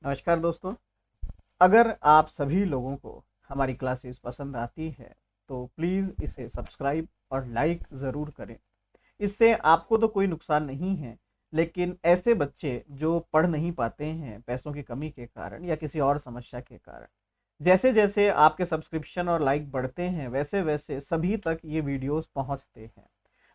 नमस्कार दोस्तों। अगर आप सभी लोगों को हमारी क्लासेस पसंद आती है तो प्लीज़ इसे सब्सक्राइब और लाइक ज़रूर करें। इससे आपको तो कोई नुकसान नहीं है, लेकिन ऐसे बच्चे जो पढ़ नहीं पाते हैं पैसों की कमी के कारण या किसी और समस्या के कारण, जैसे जैसे आपके सब्सक्रिप्शन और लाइक बढ़ते हैं वैसे वैसे सभी तक ये वीडियोस पहुंचते हैं।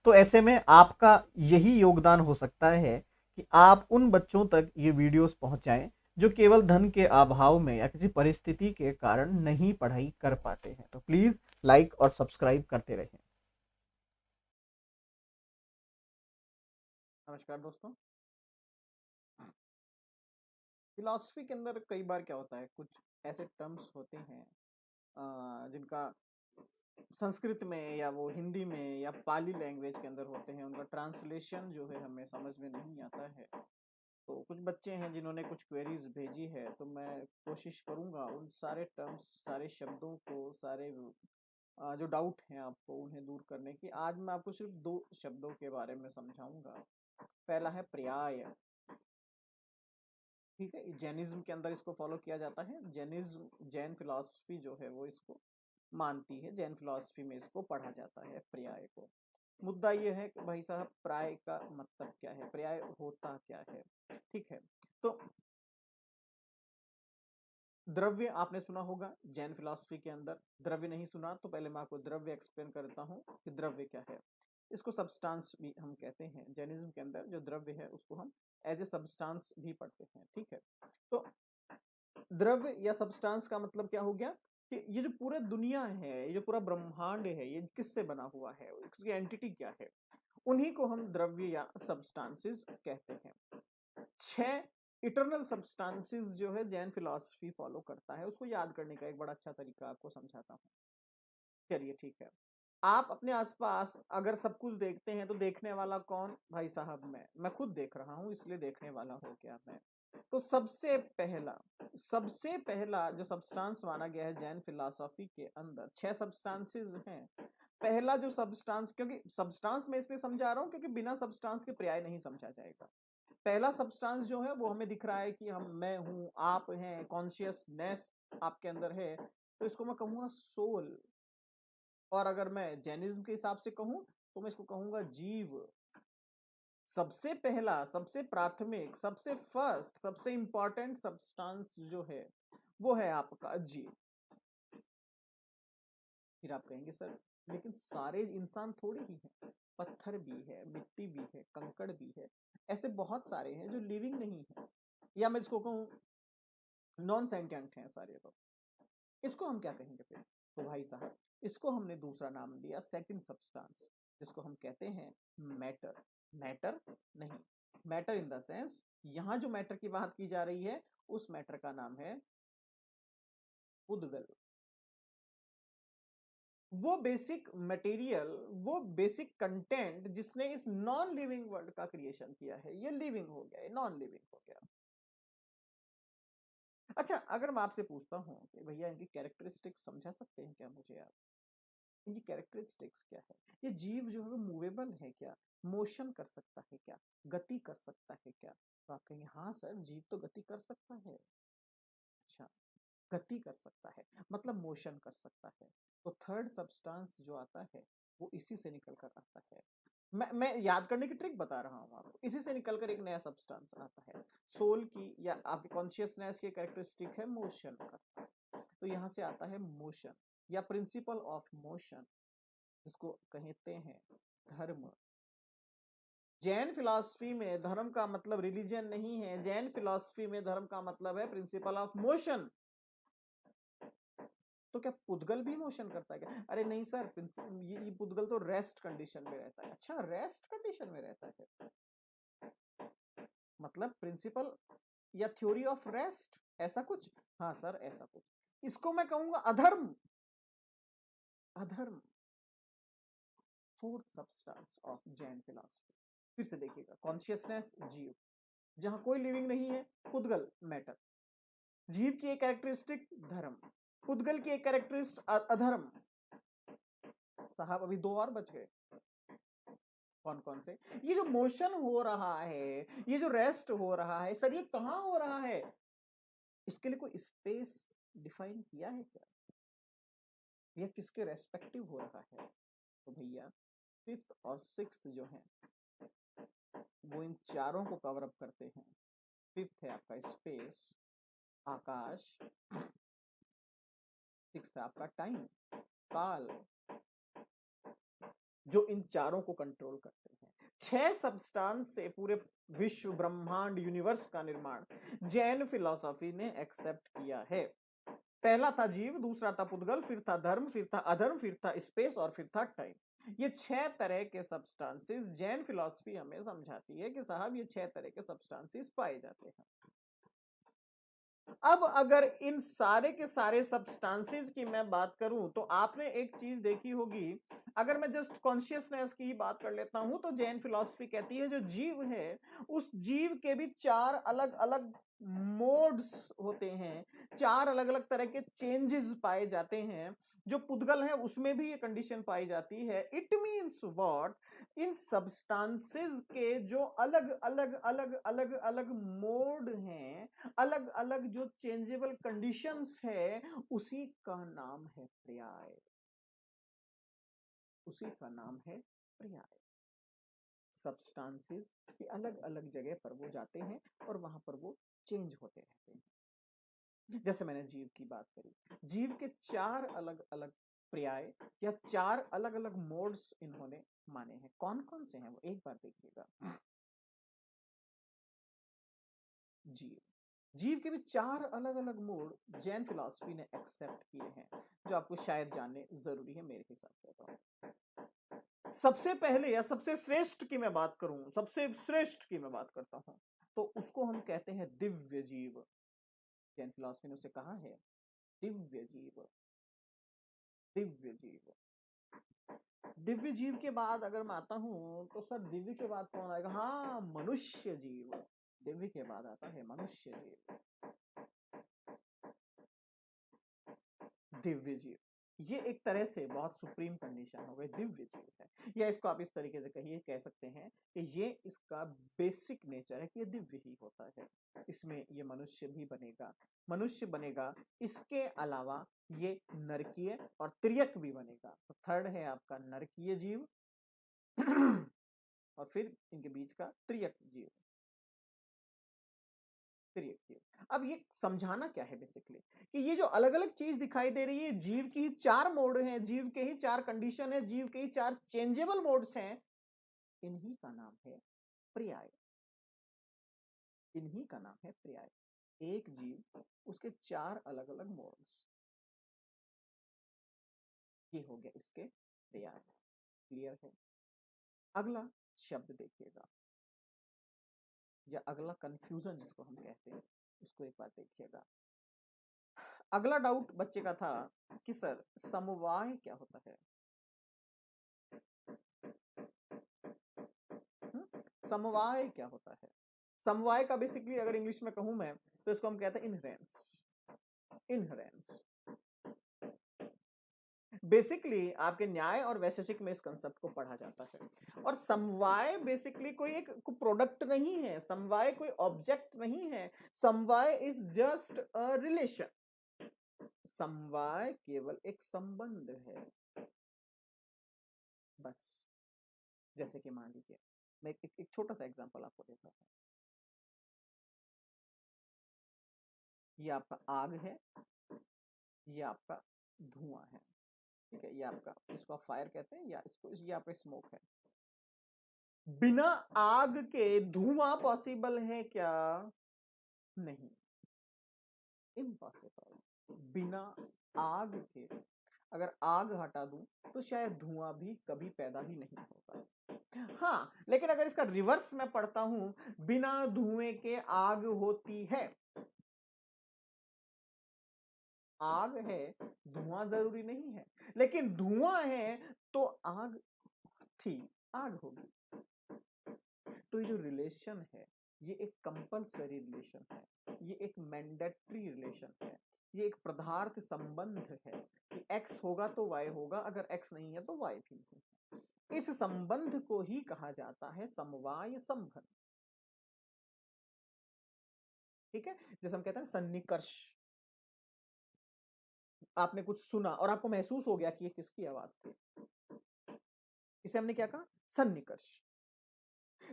तो ऐसे में आपका यही योगदान हो सकता है कि आप उन बच्चों तक ये वीडियोस पहुंचाएं जो केवल धन के अभाव में या किसी परिस्थिति के कारण नहीं पढ़ाई कर पाते हैं। तो प्लीज़ लाइक और सब्सक्राइब करते रहें। नमस्कार दोस्तों। फिलॉसफी के अंदर कई बार क्या होता है, कुछ ऐसे टर्म्स होते हैं जिनका संस्कृत में या वो हिंदी में या पाली लैंग्वेज के अंदर होते हैं, उनका ट्रांसलेशन जो है हमें समझ में नहीं आता है। तो कुछ बच्चे हैं जिन्होंने कुछ क्वेरीज भेजी है, तो मैं कोशिश करूंगा उन सारे टर्म्स, सारे शब्दों को, सारे जो डाउट हैं आपको उन्हें दूर करने की। आज मैं आपको सिर्फ दो शब्दों के बारे में समझाऊंगा। पहला है पर्याय। ठीक है, जैनिज्म के अंदर इसको फॉलो किया जाता है। जैनिज्म, जैन फिलॉसफी जो है वो इसको मानती है। जैन फिलॉसफी में इसको पढ़ा जाता है पर्याय को। मुद्दा ये है कि भाई साहब, पर्याय का मतलब क्या है, पर्याय होता क्या है। ठीक है, तो द्रव्य आपने सुना होगा जैन फिलॉसफी के अंदर। द्रव्य नहीं सुना तो पहले मैं आपको द्रव्य एक्सप्लेन करता हूँ कि द्रव्य क्या है। इसको सब्सटेंस भी हम कहते हैं। जैनिज्म के अंदर जो द्रव्य है उसको हम एज ए सब्सटेंस भी पढ़ते हैं। ठीक है, तो द्रव्य या सब्सटेंस का मतलब क्या हो गया कि ये जो पूरा दुनिया है, ये जो पूरा ब्रह्मांड है, ये किससे बना हुआ है, इसकी एंटिटी क्या है, उन्हीं को हम द्रव्य या सब्सटेंसेस कहते हैं। छह इटरनल सब्सटेंसेस जो है जैन फिलॉसफी फॉलो करता है, उसको याद करने का एक बड़ा अच्छा तरीका आपको समझाता हूँ। चलिए ठीक है, आप अपने आसपास अगर सब कुछ देखते हैं तो देखने वाला कौन? भाई साहब मैं खुद देख रहा हूं, इसलिए देखने वाला हो गया मैं। तो सबसे पहला जो सब्सटेंस माना गया है जैन फिलॉसफी के अंदर, छह सब्सटेंसेस हैं। पहला जो सब्सटेंस, क्योंकि सब्सटेंस में इसलिए समझा रहा हूं क्योंकि बिना सब्सटेंस के पर्याय नहीं समझा जाएगा। पहला सब्सटेंस जो है वो हमें दिख रहा है कि हम, मैं हूं, आप हैं, कॉन्शियसनेस आपके अंदर है, तो इसको मैं कहूंगा सोल। और अगर मैं जैनिज्म के हिसाब से कहूं तो मैं इसको कहूंगा जीव। सबसे पहला, सबसे प्राथमिक, सबसे फर्स्ट, सबसे इंपॉर्टेंट सब्सटेंस जो है वो है आपका जीव। फिर आप कहेंगे सर लेकिन सारे इंसान थोड़े ही हैं, पत्थर भी है, मिट्टी भी है, कंकड़ भी है, ऐसे बहुत सारे हैं जो लिविंग नहीं है, या मैं इसको कहूं नॉन सेंटिएंट हैं सारे। तो इसको हम क्या कहेंगे फिर? तो भाई साहब, इसको हमने दूसरा नाम दिया सेकंड सब्सटेंस, जिसको हम कहते हैं मैटर। मैटर नहीं, मैटर इन द सेंस, यहां जो मैटर की बात की जा रही है उस मैटर का नाम है उद्गल। वो बेसिक मटेरियल, वो बेसिक कंटेंट जिसने इस नॉन लिविंग वर्ल्ड का क्रिएशन किया है। ये लिविंग हो गया, ये नॉन लिविंग हो गया। अच्छा, अगर मैं आपसे पूछता हूं कि भैया इनकी कैरेक्टरिस्टिक्स समझा सकते हैं क्या मुझे आप? इनकी कैरेक्टरिस्टिक्स क्या है? ये जीव जो है वो मूवेबल है क्या? मोशन कर सकता है क्या? गति कर सकता है क्या? तो आप कहेंगे हाँ सर, जीव तो गति कर सकता है। अच्छा, गति कर सकता है मतलब मोशन कर सकता है। तो थर्ड सब्सटेंस जो आता है वो इसी से निकल कर आता है। मैं याद करने की ट्रिक बता रहा हूं आपको। इसी से निकलकर एक नया सब्सटेंस आता है। सोल की या आपकी कॉन्शियसनेस की कैरेक्टरिस्टिक है मोशन करता, तो यहां से आता है मोशन या प्रिंसिपल ऑफ मोशन, जिसको कहते हैं धर्म। जैन फिलॉसफी में धर्म का मतलब रिलीजन नहीं है। जैन फिलॉसफी में धर्म का मतलब है प्रिंसिपल ऑफ मोशन। तो क्या पुद्गल भी मोशन करता है क्या? अरे नहीं सर, ये पुद्गल तो रेस्ट कंडीशन में रहता है। अच्छा, रेस्ट कंडीशन में रहता है, मतलब प्रिंसिपल या थ्योरी ऑफ रेस्ट, ऐसा कुछ? हाँ सर, ऐसा कुछ। इसको मैं कहूंगा अधर्म। अधर्म, fourth substance of Jain philosophy. फिर से देखिएगा, कॉन्शियसनेस जीव, जहां कोई लिविंग नहीं है, पुद्गल मैटर। जीव की एक कैरेक्टरिस्टिक धर्म, पुद्गल की एक कैरेक्टरिस्टिक अधर्म। साहब अभी दो और बच गए। कौन कौन से? ये जो मोशन हो रहा है, ये जो रेस्ट हो रहा है सर, ये कहां हो रहा है? इसके लिए कोई स्पेस डिफाइन किया है क्या? यह किसके रेस्पेक्टिव हो रहा है? तो भैया फिफ्थ और सिक्स्थ जो है वो इन चारों को कवर अप करते हैं। फिफ्थ है आपका स्पेस, आकाश, सिक्स्थ है आपका टाइम, काल, जो इन चारों को कंट्रोल करते हैं। 6 सब्सटेंस से पूरे विश्व, ब्रह्मांड, यूनिवर्स का निर्माण जैन फिलॉसफी ने एक्सेप्ट किया है। पहला था जीव, दूसरा था पुद्गल, फिर था धर्म, फिर था अधर्म, फिर था स्पेस और फिर था टाइम। ये 6 तरह के सब्सटेंसेस जैन फिलॉसफी हमें समझाती है कि साहब ये 6 तरह के सब्सटेंसेस पाए जाते हैं। अब अगर इन सारे के सारे सब्सटेंसेस की मैं बात करूं तो आपने एक चीज देखी होगी, अगर मैं जस्ट कॉन्शियसनेस की ही बात कर लेता हूं तो जैन फिलॉसफी कहती है जो जीव है उस जीव के भी 4 अलग अलग मोड्स होते हैं, 4 अलग अलग तरह के चेंजेस पाए जाते हैं। जो पुद्गल है उसमें भी ये कंडीशन पाई जाती है। It means what, in substances के जो अलग अलग अलग अलग अलग मोड हैं, अलग अलग जो चेंजेबल कंडीशंस है, उसी का नाम है पर्याय। उसी का नाम है पर्याय। सब्सटेंसेस की अलग अलग जगह पर वो जाते हैं और वहां पर वो चेंज होते रहते हैं। जैसे मैंने जीव की बात करी, जीव के 4 अलग अलग पर्याय या 4 अलग अलग मोड्स इन्होंने माने हैं। कौन कौन से हैं वो एक बार देखिएगा। जीव, जीव के भी 4 अलग अलग मोड जैन फिलॉसफी ने एक्सेप्ट किए हैं, जो आपको शायद जानने जरूरी है मेरे हिसाब से। तो सबसे पहले या सबसे श्रेष्ठ की मैं बात करूं, सबसे श्रेष्ठ की मैं बात करता हूं, तो उसको हम कहते हैं दिव्य जीव। जैन फिलॉसफी ने उसे कहा है दिव्य जीव। दिव्य जीव, दिव्य जीव के बाद अगर मैं आता हूं तो सर दिव्य के बाद कौन आएगा? हाँ, मनुष्य जीव। दिव्य के बाद आता है मनुष्य जीव। दिव्य जीव ये एक तरह से बहुत सुप्रीम कंडीशन हो गई, दिव्य जीव है। या इसको आप इस तरीके से कहिए, कह सकते हैं कि ये इसका बेसिक नेचर है कि ये दिव्य ही होता है। इसमें ये मनुष्य भी बनेगा, मनुष्य बनेगा, इसके अलावा ये नरकीय और तिर्यक भी बनेगा। तो थर्ड है आपका नरकीय जीव और फिर इनके बीच का तिर्यक जीव। अब ये समझाना क्या है बेसिकली, कि ये जो अलग अलग चीज दिखाई दे रही है, जीव की ही 4 मोड हैं, जीव के ही 4 कंडीशन है, जीव के ही 4 चेंजेबल मोड्स हैं। इन्हीं का नाम है पर्याय। इन्हीं का नाम है पर्याय। एक जीव, उसके 4 अलग अलग मोड्स, ये हो गया इसके पर्याय। क्लियर है? अगला शब्द देखिएगा, या अगला कंफ्यूजन जिसको हम कहते हैं, उसको एक बार देखिएगा। अगला डाउट बच्चे का था कि सर समवाय क्या होता है? समवाय क्या होता है? समवाय का बेसिकली अगर इंग्लिश में कहूं मैं तो इसको हम कहते हैं इनहेरेंस। इनहेरेंस बेसिकली आपके न्याय और वैशेषिक में इस कंसेप्ट को पढ़ा जाता है। और समवाय बेसिकली कोई एक प्रोडक्ट नहीं है, समवाय कोई ऑब्जेक्ट नहीं है, समवाय इज जस्ट अ रिलेशन। समवाय केवल एक संबंध है बस। जैसे कि मान लीजिए मैं एक छोटा सा एग्जांपल आपको देता हूं। ये आपका आग है, ये आपका धुआं है, ठीक है? ये आपका, इसको आप फायर कहते हैं, या इसको, ये आपका स्मोक है। बिना आग के धुआं पॉसिबल है क्या? नहीं, इम्पॉसिबल। बिना आग के अगर आग हटा दूं तो शायद धुआं भी कभी पैदा ही नहीं होगा। हाँ, लेकिन अगर इसका रिवर्स मैं पढ़ता हूं, बिना धुएं के आग होती है। आग है, धुआं जरूरी नहीं है, लेकिन धुआं है तो आग थी, आग होगी। तो ये जो रिलेशन है, ये एक कंपल्सरी रिलेशन है, ये एक मैंडेटरी रिलेशन है, ये एक पदार्थ संबंध है कि x होगा तो y होगा, अगर x नहीं है तो y भी नहीं है। इस संबंध को ही कहा जाता है समवाय संबंध। ठीक है, जैसे हम कहते हैं सन्निकर्ष, आपने कुछ सुना और आपको महसूस हो गया कि ये किसकी आवाज थी, इसे हमने क्या कहा, सन्निकर्ष।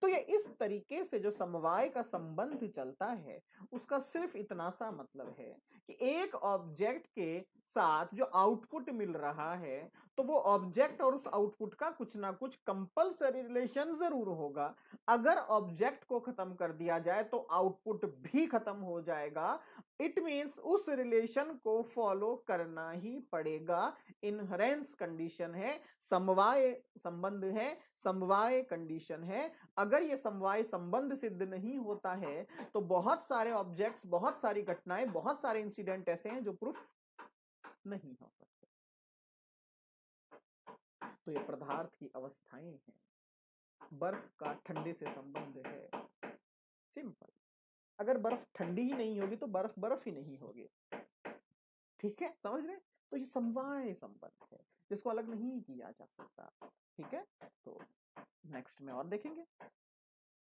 तो ये इस तरीके से जो समवाय का संबंध चलता है उसका सिर्फ इतना सा मतलब है कि एक ऑब्जेक्ट के साथ जो आउटपुट मिल रहा है तो वो ऑब्जेक्ट और उस आउटपुट का कुछ ना कुछ कंपलसरी रिलेशन जरूर होगा। अगर ऑब्जेक्ट को खत्म कर दिया जाए तो आउटपुट भी खत्म हो जाएगा। इट मीन्स उस रिलेशन को फॉलो करना ही पड़ेगा। इनहेरेंस कंडीशन है, समवाय संबंध है, समवाय कंडीशन है। अगर ये समवाय संबंध सिद्ध नहीं होता है तो बहुत सारे ऑब्जेक्ट्स, बहुत सारी घटनाएं, बहुत सारे इंसिडेंट ऐसे हैं जो प्रूफ नहीं हो सकते। तो ये पदार्थ की अवस्थाएं हैं। बर्फ का ठंडे से संबंध है, सिंपल। अगर बर्फ ठंडी ही नहीं होगी तो बर्फ बर्फ ही नहीं होगी। ठीक है, समझ रहे? तो ये समवाय संबंध है जिसको अलग नहीं किया जा सकता। ठीक है, तो नेक्स्ट में और देखेंगे।